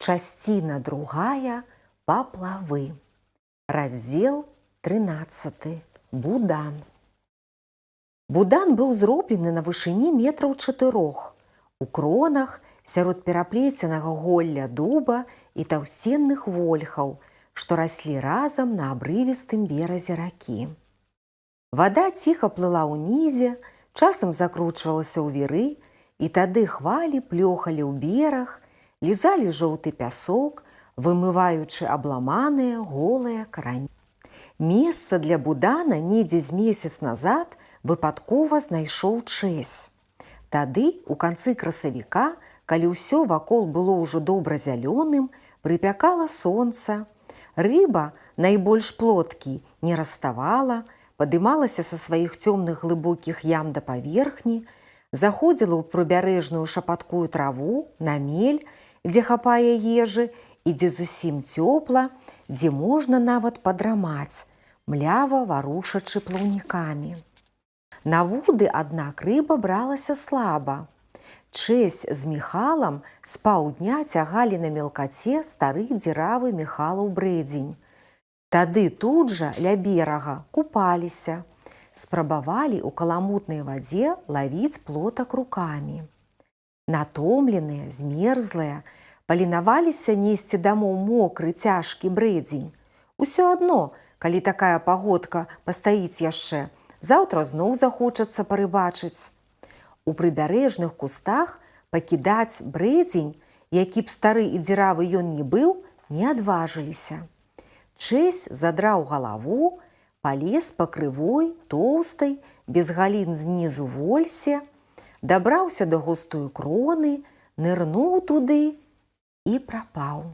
Частина другая. Поплавы. Раздзел 13. Будан. Будан быў зроблены на вышыні метраў 4. У кронах, сярод пераплеценага голля дуба і таўсценных вольхаў, што раслі разам на абрывістым беразе ракі. Вада ціха плыла ўнізе, часам закручвалася ў віры, і тады хвалі плёхалі ў бераг, лізалі жоўты пясок, вымываючы абламаныя голыя карані. Месца для Будана недзе з месяц назад выпадкова знайшоў Чэсь. Тады, у канцы красавіка, калі ўсё вакол было ўжо добра зялёным, прыпякала сонца, рыба, найбольш плоткі, не раставала, падымалася са сваіх цёмных глыбокіх ям да паверхні, заходзіла ў прыбярэжную шапаткую траву, на мель, дзе хапае ежы, і дзе зусім цёпла, дзе можна нават падрамаць, млява варушачы плаўнікамі. На вуды, аднак, рыба бралася слаба. Чэсь з Міхалам з паўдня цягалі на мелкаце стары дзіравы Міхалаў брэдзень. Тады тут жа, ля берага, купаліся, спрабавалі ў каламутнай вадзе лавіць плотак рукамі. Натомленыя, змерзлыя, паленаваліся несці дамоў мокры, цяжкі брэдзень. Усё адно, калі такая пагодка пастаіць яшчэ, заўтра зноў захочацца парыбачыць. У прыбярэжных кустах пакідаць брэдзень, які б стары і дзіравы ён не быў, не адважыліся. Чэсь задраў галаву, палез па крывой, тоўстай, без галін знізу вольсе, дабраўся да густую кроны, нырнуў туды і прапаў.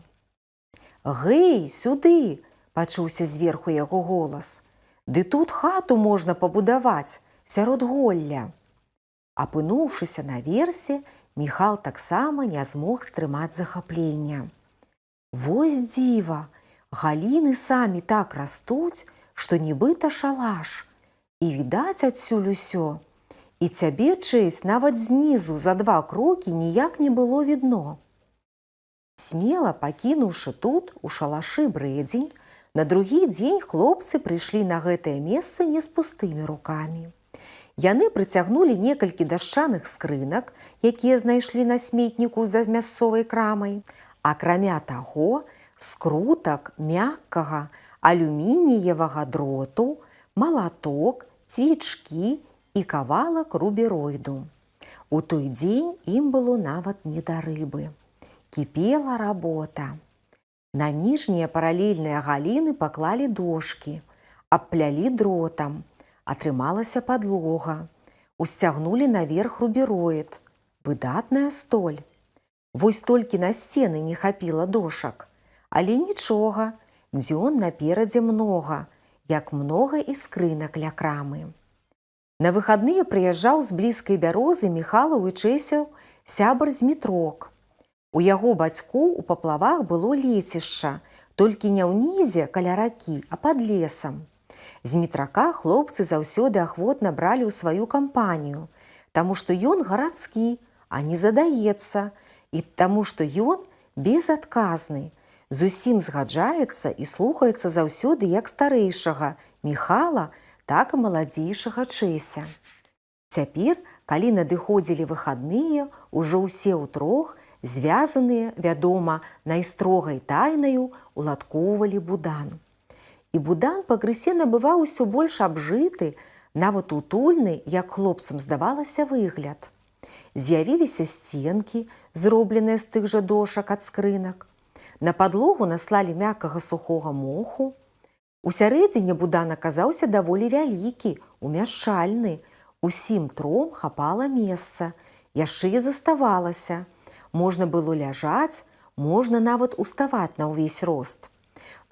«Гэй, сюды!» – пачуўся зверху яго голас. «Ды тут хату можна пабудаваць, сярод голля». Апынуўшыся наверсе, Міхал таксама не змог стрымаць захаплення. «Вось дзіва! Галіны самі так растуць, што нібыта шалаш. І відаць адсюль усё. І цябе, Чэсь, нават знізу за 2 крокі ніяк не было відно». Смела пакінуўшы тут, у шалашы брэдзень, на другі дзень хлопцы прыйшлі на гэтае месца не з пустымі рукамі. Яны прыцягнулі некалькі дашчаных скрынак, якія знайшлі на сметніку за мясцовай крамай. Акрамя таго, скрутак мяккага алюмініевага дроту, малаток, цвічкі і кавалак рубероіду. У той дзень ім было нават не да рыбы. Кіпела работа. На ніжнія паралельныя галіны паклалі дошкі, абплялі дротам, атрымалася падлога, усцягнулі наверх рубероід. Выдатная столь. Вось толькі на сцены не хапіла дошак. Але нічога, дзён наперадзе многа, як многа і скрынак ля крамы. На выхадныя прыязджаў з блізкай бярозы Міхалаў і Чэсяў сябар Змітрок. У яго бацькоў у паплавах было лецішча, толькі не ўнізе каля ракі, а пад лесам. Змітрака хлопцы заўсёды ахвотна бралі ў сваю кампанію, таму што ён гарадскі, а не задаецца, і таму што ён безадказны, зусім згаджаецца і слухаецца заўсёды як старэйшага Міхала, так і маладзейшага Чэся. Цяпер, калі надыходзілі выхадныя, ужо ўсе ўтрох, звязаныя, вядома, найстрогай тайнаю, уладкоўвалі Будан. І Будан пакрысе набываў усё больш абжыты, нават утульны, як хлопцам здавалася, выгляд. З'явіліся сценкі, зробленыя з тых жа дошак ад скрынак. На падлогу наслалі мяккага сухога моху. Усярэдзіне Будан аказаўся даволі вялікі, умяшчальны. Усім 3 хапала месца, яшчэ і заставалася. Можна было ляжаць, можна нават уставаць на ўвесь рост.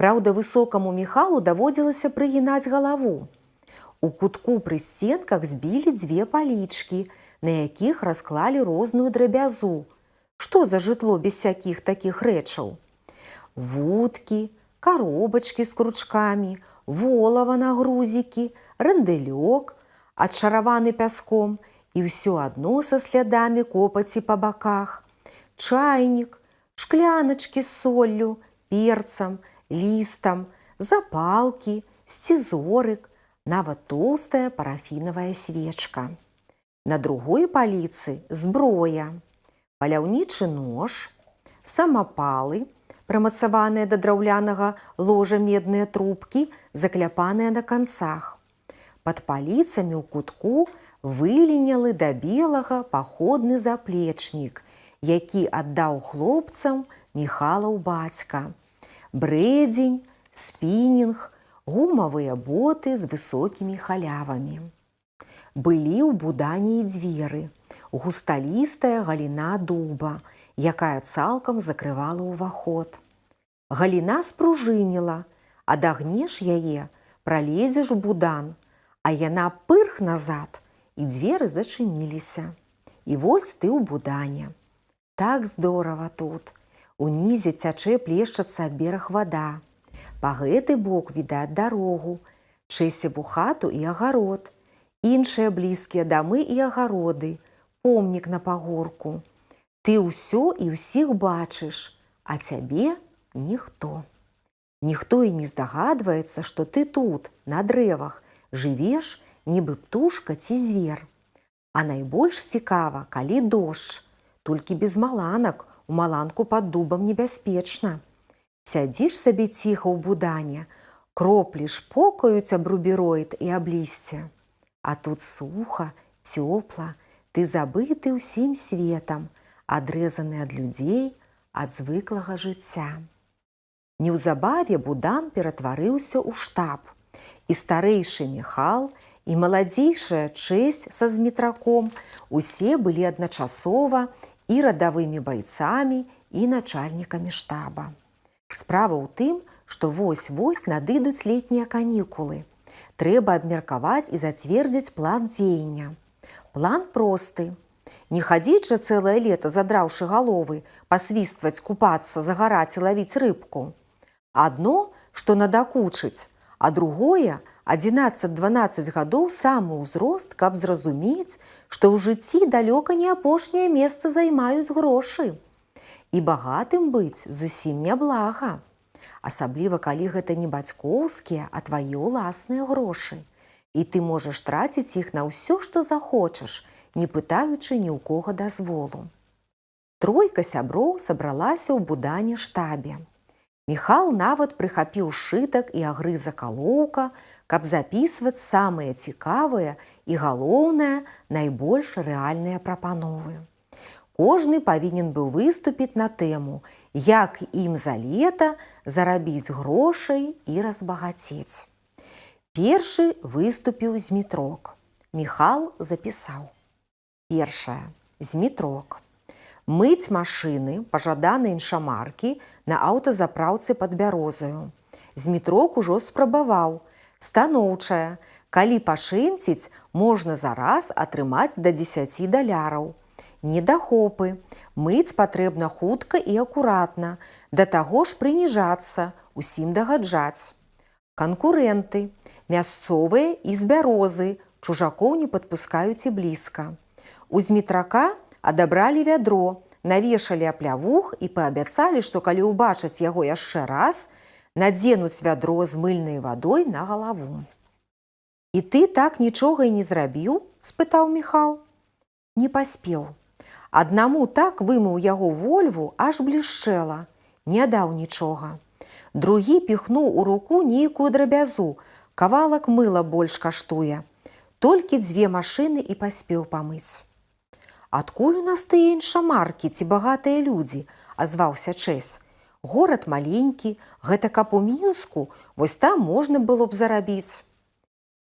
Праўда, высокаму Міхалу даводзілася прыгінаць галаву. У кутку пры сценках збілі 2 палічкі, на якіх расклалі розную драбязу. Што за жытло без всякіх такіх рэчаў? Вудкі, коробачкі з кручкамі, волава на грузікі, рандылёк, адшараваны пяском, і ўсё адно са слядамі копаці па баках, чайнік, шкляночки з соллю, перцам, лістам, запалкі, сцізорык, нават тоўстая парафінавая свечка. На другой паліцы зброя, паляўнічы нож, самапалы, прымацаваныя да драўлянага ложа медныя трубкі, закляпаныя на канцах. Пад паліцамі ў кутку вылінялы да белага паходны заплечнік, які аддаў хлопцам Міхалаў бацька. Брэдзень, спінінг, гумавыя боты з высокімі халявамі. Былі ў будане і дзверы, густалістая галіна дуба, якая цалкам закрывала ўваход. Галіна спружыніла, адагнеш яе, пралезеш у будан, а яна пырх назад, і дзверы зачыніліся. І вось ты ў будане. Так здорава тут. Унізе цячэ плешчацца аб бераг вада. Па гэты бок відаць дарогу, чэсеву хату і агарод, іншыя блізкія дамы і агароды, помнік на пагорку. Ты ўсё і ўсіх бачыш, а цябе ніхто. Ніхто і не здагадваецца, што ты тут, на дрэвах, жывеш, нібы птушка ці звер. А найбольш цікава, калі дождж, толькі без маланак, у маланку пад дубам небяспечна. Сядзіш сабе ціха ў будане, кроплі шпокаюць аб рубіроід і аб лісце. А тут суха, цёпла, ты забыты ўсім светам, адрэзаны ад людзей, ад звыклага жыцця. Неўзабаве будан ператварыўся ў штаб, і старэйшы Міхал, і маладзейшая Чэсь са змітраком усе былі адначасова і радавымі байцамі, і начальнікамі штаба. Справа ў тым, што вось-вось надыдуць летнія канікулы. Трэба абмеркаваць і зацвердзіць план дзеяння. План просты. Не хадзіць жа цэлае лета, задраўшы галовы, пасвістваць, купацца, загараць і лавіць рыбку. Адно, што надакучыць, а другое, 11-12 гадоў самы ўзрост, каб зразумець, што ў жыцці далёка не апошняе месца займаюць грошы. І багатым быць зусім няблага. Асабліва, калі гэта не бацькоўскія, а твае ўласныя грошы. І ты можаш траціць іх на ўсё, што захочаш, не пытаючы ні ў кога дазволу. Тройка сяброў сабралася ў будане штабе. Міхал нават прыхапіў сшытак і агрызак алоўка, каб запісваць самыя цікавыя і, галоўнае, найбольш рэальныя прапановы. Кожны павінен быў выступіць на тэму, як ім за лета зарабіць грошай і разбагацець. Першы выступіў Змітрок. Міхал запісаў. Першае. Змітрок. Мыць машыны пажаданай іншамаркі на аўтазапраўцы пад Бярозаю. Змітрок ужо спрабаваў. Станоўчая. Калі пашэнціць, можна зараз атрымаць да 10 даляраў. Недахопы. Мыць патрэбна хутка і акуратна, да таго ж прыніжацца, усім дагаджаць. Канкурэнты. Мясцовыя і з Бярозы, чужакоў не падпускаюць і блізка. У Змітрака адабралі вядро, навешалі аплявух і паабяцалі, што калі ўбачаць яго яшчэ раз, надзенуць вядро з мыльнай вадой на галаву. І ты так нічога і не зрабіў? – спытаў Міхал. Не паспеў. Аднаму так вымыў яго вольву, аж блішчэла. Не даў нічога. Другі піхнуў у руку нейкую драбязу, кавалак мыла больш каштуе. Толькі 2 машыны і паспеў памыць. Адкуль у нас тыя іншамаркі ці багатыя людзі? – азваўся Чэсь. Горад маленькі, гэта каб у Мінску, вось там можна было б зарабіць.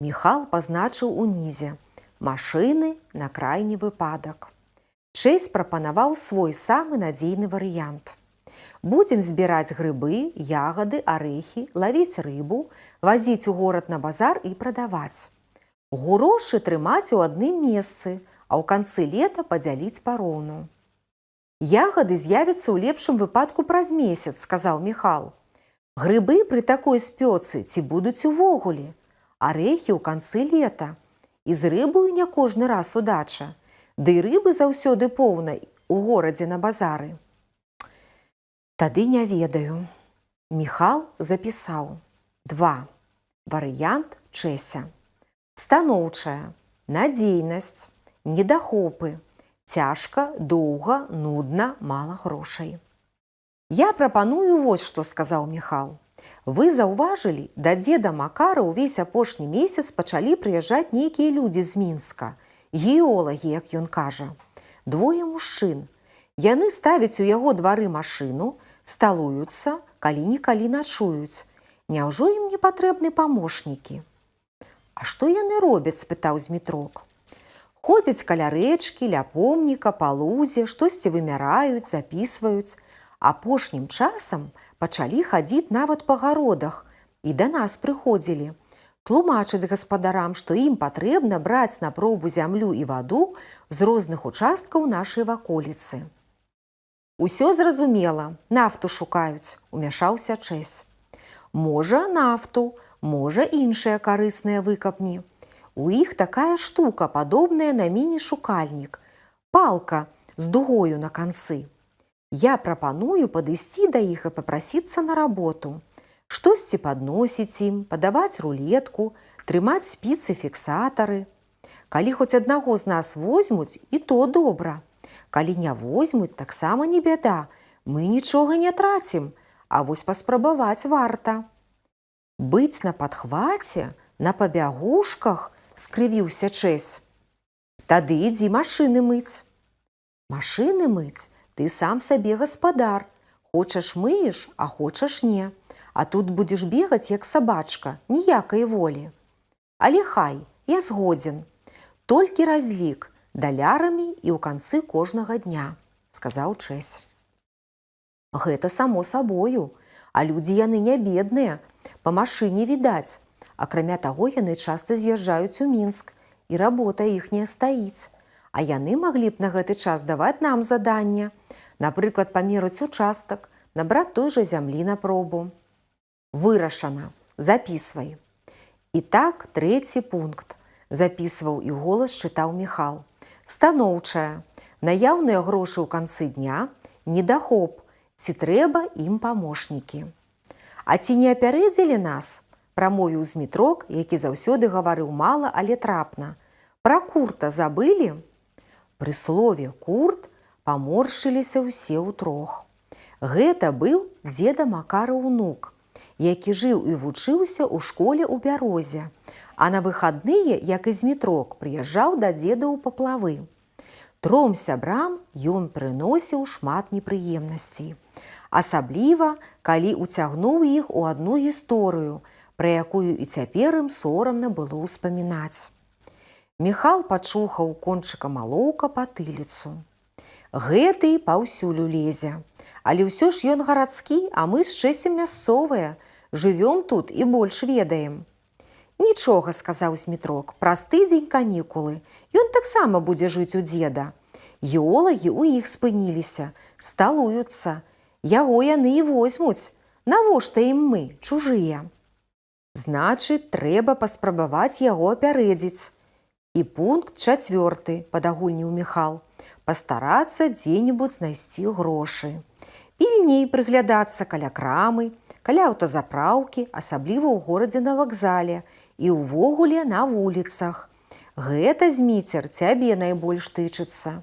Міхал пазначыў унізе. Машыны на крайні выпадак. Чэсь прапанаваў свой самы надзейны варыянт. Будзем збіраць грыбы, ягады, арэхі, лавіць рыбу, вазіць у горад на базар і прадаваць. Грошы трымаць у адным месцы, а ў канцы лета падзяліць пароўну. Ягады з'явяцца ў лепшым выпадку праз месяц, сказаў Міхал. Грыбы пры такой спёцы ці будуць увогуле? Арэхі ў канцы лета. І з рыбою не кожны раз удача. Ды і рыбы заўсёды поўна у горадзе на базары. Тады не ведаю. Міхал запісаў. 2. Варыянт Чэся. Станоўчая, надзейнасць, недахопы, цяжка, доўга, нудна, мала грошай. Я прапаную вось што, сказаў Міхал. Вы заўважылі, да дзеда Макара ўвесь апошні месяц пачалі прыязджаць нейкія людзі з Мінска, геолагі, як ён кажа. 2 мужчын. Яны ставяць у яго двары машыну, сталуюцца, калі-нікалі начуюць. Няўжо ім не патрэбны памочнікі? А што яны робяць, спытаў Змітрок. Ходзяць каля рэчкі, ля помніка, па лузе, штосьці вымяраюць, запісваюць. Апошнім часам пачалі хадзіць нават па гародах і да нас прыходзілі. Тлумачаць гаспадарам, што ім патрэбна браць на пробу зямлю і ваду з розных участкаў нашай ваколіцы. Усё зразумела, нафту шукаюць, умяшаўся Чэсь. Можа, нафту, можа, іншыя карысныя выкапні. У іх такая штука, падобная на міні-шукальнік. Палка з дугою на канцы. Я прапаную падысці да іх і папрасіцца на работу. Штосьці падносіць ім, падаваць рулетку, трымаць спіцы-фіксатары. Калі хоць аднаго з нас возьмуць, і то добра. Калі не возьмуць, таксама не бяда. Мы нічога не трацім, а вось паспрабаваць варта. Быць на падхваце, на пабягушках, скрывіўся Чэсь. Тады ідзі машыны мыць. Машыны мыць? Ты сам сабе гаспадар. Хочаш мыеш, а хочаш не. А тут будзеш бегаць, як сабачка, ніякай волі. Але хай, я згодзін. Толькі разлік, далярамі і ў канцы кожнага дня, сказаў Чэсь. Гэта само сабою, а людзі яны не бедныя, па машыне відаць. Акрамя таго, яны часта з'язджаюць у Мінск, і работа іхняя стаіць. А яны маглі б на гэты час даваць нам заданне. Напрыклад, памераць участак, набраць той жа зямлі на пробу. Вырашана. Запісвай. І так, 3 пункт. Запісваў і голас чытаў Міхал. Станоўчая. Наяўныя грошы ў канцы дня. Недахоп. Ці трэба ім памочнікі. А ці не апярэдзілі нас? Прамовіў Змітрок, які заўсёды гаварыў мала, але трапна. Пра Курта забылі? Пры слове «Курт» паморшчыліся ўсе ўтрох. Гэта быў дзеда Макара ўнук, які жыў і вучыўся ў школе ў Бярозе, а на выхадныя, як і Змітрок, прыязджаў да дзеда ў Паплавы. 3 сябрам ён прыносіў шмат непрыемнасцей. Асабліва, калі ўцягнуў іх у адну гісторыю, пра якую і цяпер ім сорамна было ўспамінаць. Міхал пачухаў кончыкам алоўка патыліцу. Гэты паўсюль лезе. Але ўсё ж ён гарадскі, а мы з Чэсем мясцовыя. Жывём тут і больш ведаем. Нічога, сказаў Змітрок, праз тыдзень канікулы. Ён таксама будзе жыць у дзеда. Геолагі ў іх спыніліся, сталуюцца. Яго яны і возьмуць. Навошта ім мы, чужыя? Значыць, трэба паспрабаваць яго апярэдзіць. І пункт 4, падагульніў Міхал. Пастарацца дзе-небудзь знайсці грошы. Пільней прыглядацца каля крамы, каля аўтазапраўкі, асабліва ў горадзе на вакзале і ўвогуле на вуліцах. Гэта, Зміцер, цябе найбольш тычыцца.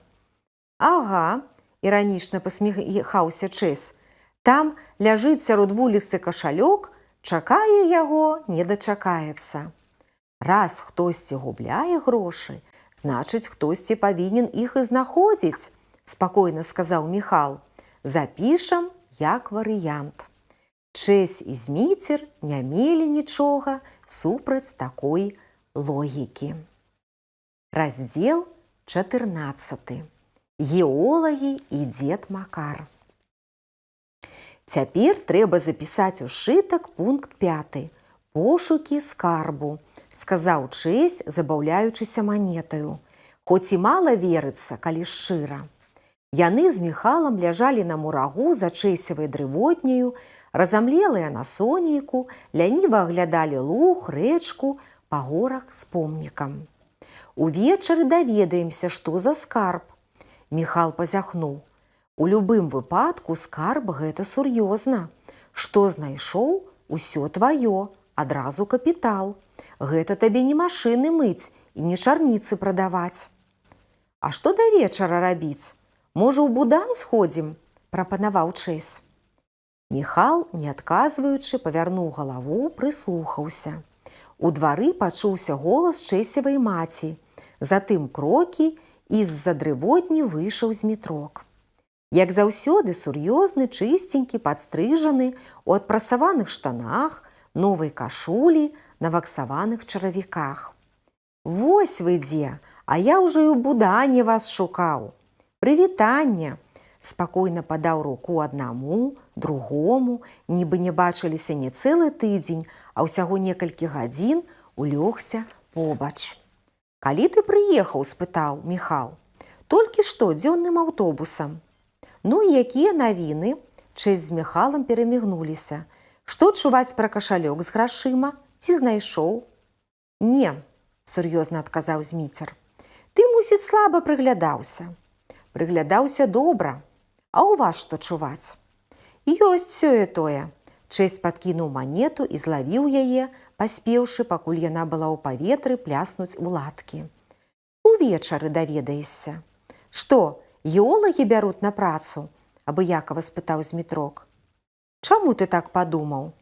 Ага, іранічна пасміхаўся Чэсь. Там ляжыць сярод вуліцы кашалёк, чакае яго, не дачакаецца. Раз хтосьці губляе грошы, значыць, хтосьці павінен іх і знаходзіць, спакойна сказаў Міхал. Запішам як варыянт. Чэсь і Зміцер не мелі нічога супраць такой логікі. Раздзел 14. Геолагі і дзед Макар. Цяпер трэба запісаць у сшытак пункт 5. Пошукі скарбу, сказаў Чэсь, забаўляючыся манетаю. Хоць і мала верыцца, калі шчыра. Яны з Міхалам ляжалі на мурагу за Чэсевай дрывотняю, разамлелыя на сонейку, ляніва аглядалі луг, рэчку, па горах з помнікам. Увечары даведаемся, што за скарб. Міхал пазяхнуў. У любым выпадку скарб гэта сур'ёзна. Што знайшоў, усё тваё, адразу капітал. Гэта табе не машыны мыць і не чарніцы прадаваць. А што да вечара рабіць? Можа, у Будан сходзім? Прапанаваў Чэсь. Міхал, не адказваючы, павярнуў галаву, прыслухаўся. У двары пачуўся голас Чэсевай маці. Затым крокі, і з-за дрывотні выйшаў Змітрок. Як заўсёды, сур'ёзны, чыстенькі, падстрыжаны, у адпрасаваных штанах, новай кашулі, на ваксаваных чаравіках. «Вось вы дзе, а я ўжо і ў Будане вас шукаў. Прывітанне!» Спакойна падаў руку аднаму, другому, нібы не бачыліся не цэлы тыдзень, а ўсяго некалькі гадзін, улёгся побач. «Калі ты прыехаў?» – спытаў Міхал. «Толькі што, дзённым аўтобусам». «Ну і якія навіны?» Чэсь з Міхалам перамігнуліся. «Што чуваць пра кашалёк з грашыма? Ці знайшоў?» «Не», – сур'ёзна адказаў Зміцер. «Ты, мусіць, слаба прыглядаўся». «Прыглядаўся добра. А ў вас што чуваць?» «Ёсць сёе-тое». Чэсь падкінуў манету і злавіў яе, паспеўшы, пакуль яна была ў паветры, пляснуць у ладкі. «Увечары даведаешся». «Што, геолагі бяруць на працу?» – абыякава спытаў Змітрок. «Чаму ты так падумаў?»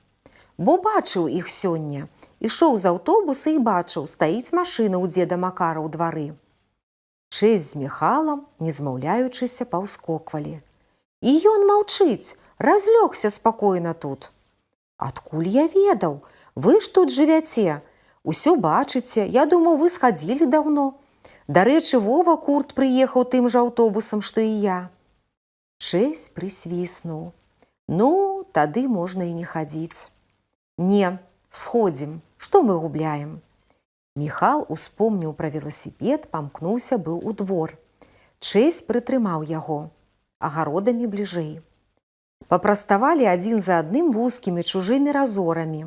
«Бо бачыў іх сёння. Ішоў з аўтобуса і бачыў, стаіць машына ў дзеда Макара ў двары». Чэсь з Міхалам, не змаўляючыся, паўскоквалі. «І ён маўчыць, разлёгся спакойна тут». «Адкуль я ведаў? Вы ж тут жывяце. Усё бачыце, я думаў, вы схадзілі даўно. Дарэчы, Вова Курт прыехаў тым жа аўтобусам, што і я». Чэсь прысвіснуў. «Ну, тады можна і не хадзіць». «Не, сходзім. Што мы губляем?» Міхал успомніў пра веласіпед, памкнуўся быў у двор. Чэсь прытрымаў яго. Агародамі бліжэй. Папраставалі адзін за адным вузкімі чужымі разорамі,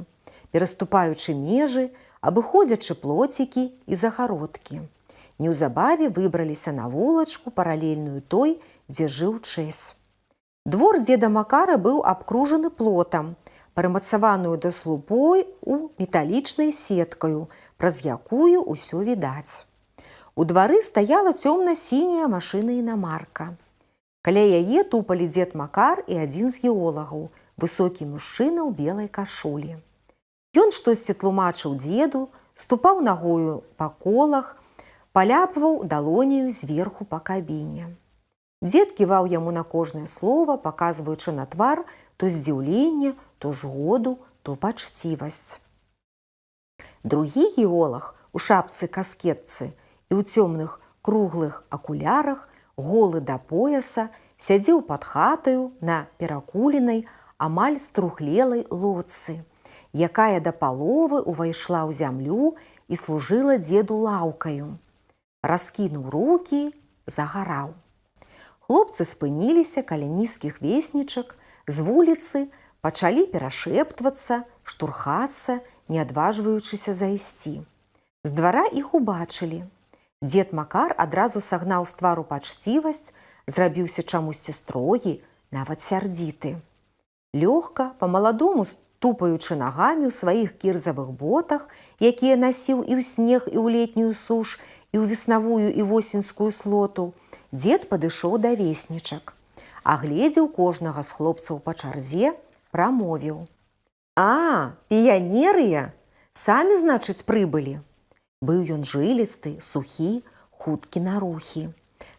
пераступаючы межы, абыходзячы плоцікі і загародкі. Неўзабаве выбраліся на вулачку, паралельную той, дзе жыў Чэсь. Двор дзеда Макара быў абкружаны плотам, прымацаваную да слупой у металічнай сеткаю, праз якую ўсё відаць. У двары стаяла цёмна-сіняя машына інамарка. Каля яе тупалі дзед Макар і адзін з геолагаў, высокі мужчына ў белай кашулі. Ён штосьці тлумачыў дзеду, ступаў нагою па колах, паляпваў далоняю зверху па кабіне. Дзед ківаў яму на кожнае слова, паказваючы на твар то здзіўленне, то згоду, то пачцівасць. Другі геолаг у шапцы-каскетцы і ў цёмных круглых акулярах, голы да пояса, сядзеў пад хатаю на перакуленай, амаль струхлелай лодцы, якая да паловы ўвайшла ў зямлю і служыла дзеду лаўкаю. Раскінуў рукі, загараў. Хлопцы спыніліся каля нізкіх веснічак, з вуліцы пачалі перашэптвацца, штурхацца, не адважваючыся зайсці. З двара іх убачылі. Дзед Макар адразу сагнаў з твару пачцівасць, зрабіўся чамусьці строгі, нават сярдзіты. Лёгка, па-маладому ступаючы нагамі ў сваіх кірзавых ботах, якія насіў і ў снег, і ў летнюю суш, і ў веснавую і восеньскую слоту, дзед падышоў да веснічак. Агледзеў кожнага з хлопцаў па чарзе, прамовіў. «А, піянерыя! Самі, значыць, прыбылі!» Быў ён жылісты, сухі, хуткі на рухі.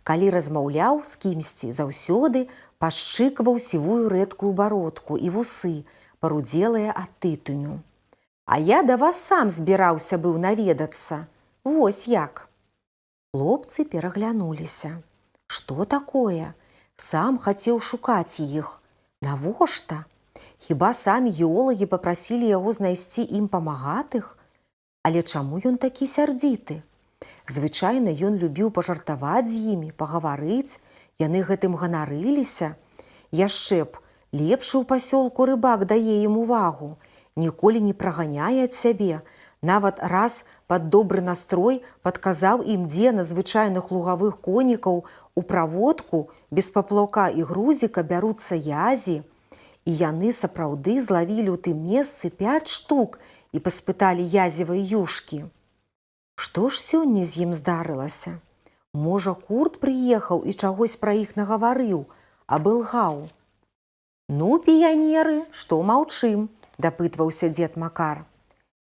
Калі размаўляў з кімсьці, заўсёды пашчыкваў сівую рэдкую бародку і вусы, парудзелыя ад тытуню. «А я да вас сам збіраўся быў наведацца. Вось як!» Хлопцы пераглянуліся. Што такое? Сам хацеў шукаць іх. Навошта? Хіба самі геолагі папрасілі яго знайсці ім памагатых? Але чаму ён такі сярдзіты? Звычайна ён любіў пажартаваць з імі, пагаварыць, яны гэтым ганарыліся. Яшчэ б, лепшы ў пасёлку рыбак дае ім увагу, ніколі не праганяе ад сябе, нават раз пад добры настрой падказаў ім, дзе на звычайных лугавых конікаў у праводку без паплаўка і грузіка бяруцца язі, і яны сапраўды злавілі ў тым месцы 5 штук і паспыталі язевай юшкі. Што ж сёння з ім здарылася? Можа, курт прыехаў і чагось пра іх нагаварыў, абы лгаў? Ну, піянеры, што маўчым? Дапытваўся дзед Макар.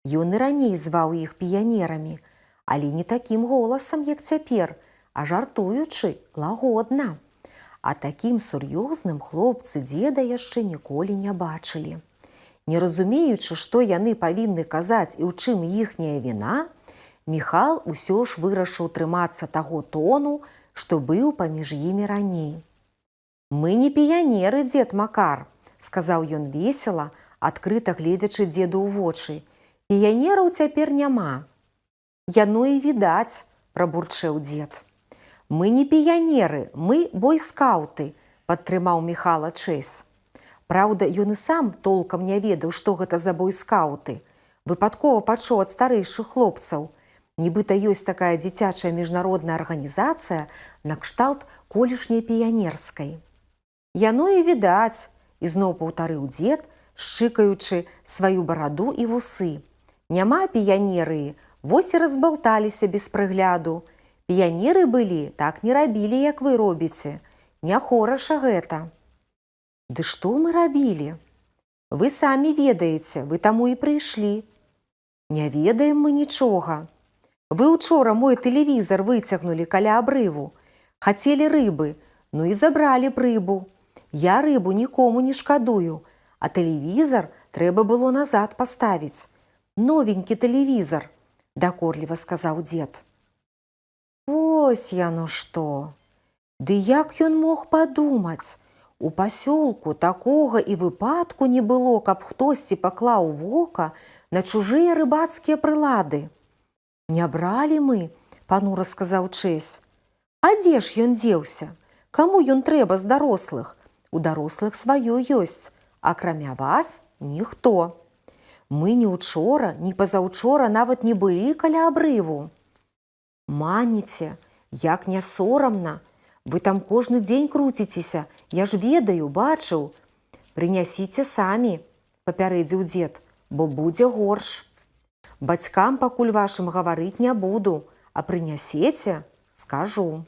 Ён і раней зваў іх піянерамі, але не такім голасам, як цяпер, а жартуючы, лагодна. А такім сур'ёзным хлопцы дзеда яшчэ ніколі не бачылі. Не разумеючы, што яны павінны казаць і ў чым іхняя віна, Міхал усё ж вырашыў трымацца таго тону, што быў паміж імі раней. «Мы не піянеры, дзед Макар», – сказаў ён весела, адкрыта гледзячы дзеду ў вочы. «Піянераў цяпер няма». «Яно і відаць», – прабурчэў дзед. «Мы не піянеры, мы бойскаўты», – падтрымаў Міхала Чэсь. Праўда, ён і сам толкам не ведаў, што гэта за бойскаўты. Выпадкова пачуў ад старэйшых хлопцаў. Нібыта ёсць такая дзіцячая міжнародная арганізацыя накшталт колішняй піянерскай. «Яно і відаць», – ізноў паўтарыў дзед, шчыкаючы сваю бараду і вусы. «Няма піянеры, вось і разбалталіся без прыгляду. Піянеры былі, так не рабілі, як вы робіце. Не хораша гэта». «Ды што мы рабілі?» «Вы самі ведаеце, вы таму і прыйшлі». «Не ведаем мы нічога. Вы учора мой тэлевізар выцягнулі каля абрыву. Хацелі рыбы, ну і забралі б рыбу. Я рыбу нікому не шкадую, а тэлевізар трэба было назад паставіць. Новенькі тэлевізар», – дакорліва сказаў дзед. «Вось яно што! Ды як ён мог падумаць? У пасёлку такога і выпадку не было, каб хтосьці паклаў вока на чужыя рыбацкія прылады». «Не бралі мы», – панура сказаў Чэсь. «А дзе ж ён дзеўся? Каму ён трэба з дарослых? У дарослых сваё ёсць, акрамя вас ніхто. Мы ні учора, ні пазаўчора нават не былі каля абрыву». «Маніце, як не сорамна. Вы там кожны дзень круціцеся, я ж ведаю, бачыў. Прынясіце самі», – папярэдзіў дзед, – «бо будзе горш. Бацькам пакуль вашым гаварыць не буду, а прынясеце – скажу».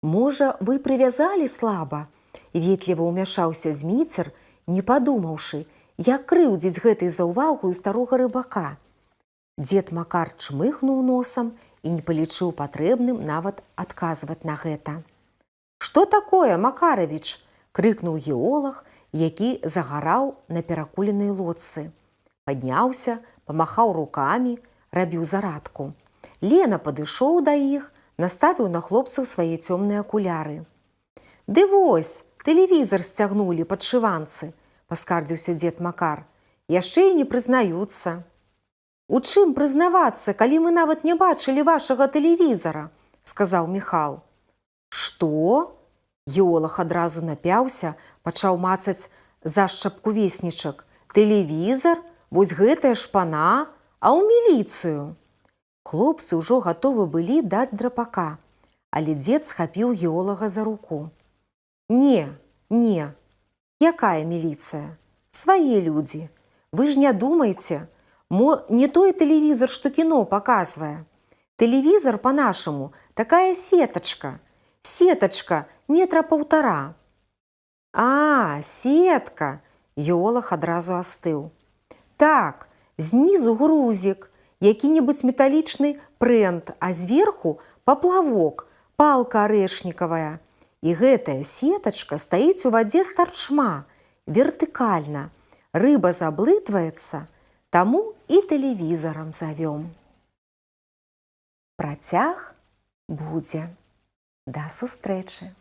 «Можа, вы прывязалі слаба?» – ветліва ўмяшаўся Зміцер, не падумаўшы, як крыўдзіць гэтай заўвагаю старога рыбака. Дзед Макар чмыхнуў носам і не палічыў патрэбным нават адказваць на гэта. «Што такое, Макаравіч?» – крыкнуў геолаг, які загараў на перакуленай лодцы. Падняўся, памахаў рукамі, рабіў зарадку. Лена падышоў да іх, наставіў на хлопцаў свае цёмныя акуляры. «Ды вось, тэлевізар сцягнулі падшыванцы», – паскардзіўся дзед Макар. «Яшчэ і не прызнаюцца». «У чым прызнавацца, калі мы нават не бачылі вашага тэлевізара?» – сказаў Міхал. «Што?» – геолаг адразу напяўся, пачаў мацаць зашчапку веснічак. «Тэлевізар? Вось гэтая шпана? А ў міліцыю?» Хлопцы ўжо гатовы былі даць драпака, але дзед схапіў геолага за руку. «Не, не. Якая міліцыя? Свае людзі. Вы ж не думайце. Не той тэлевізар, што кіно паказвае. Тэлевізар, па-нашаму, такая сетачка. Сетачка метра 1,5. «А, сетка!» – геолаг адразу астыў. «Так, знізу грузік, які-небудзь металічны прэнт, а зверху паплавок, палка арэшнікавая. І гэтая сетачка стаіць у вадзе старчма, вертыкальна. Рыба заблытваецца, таму і тэлевізарам завём». Працяг будзе. Да сустрэчы!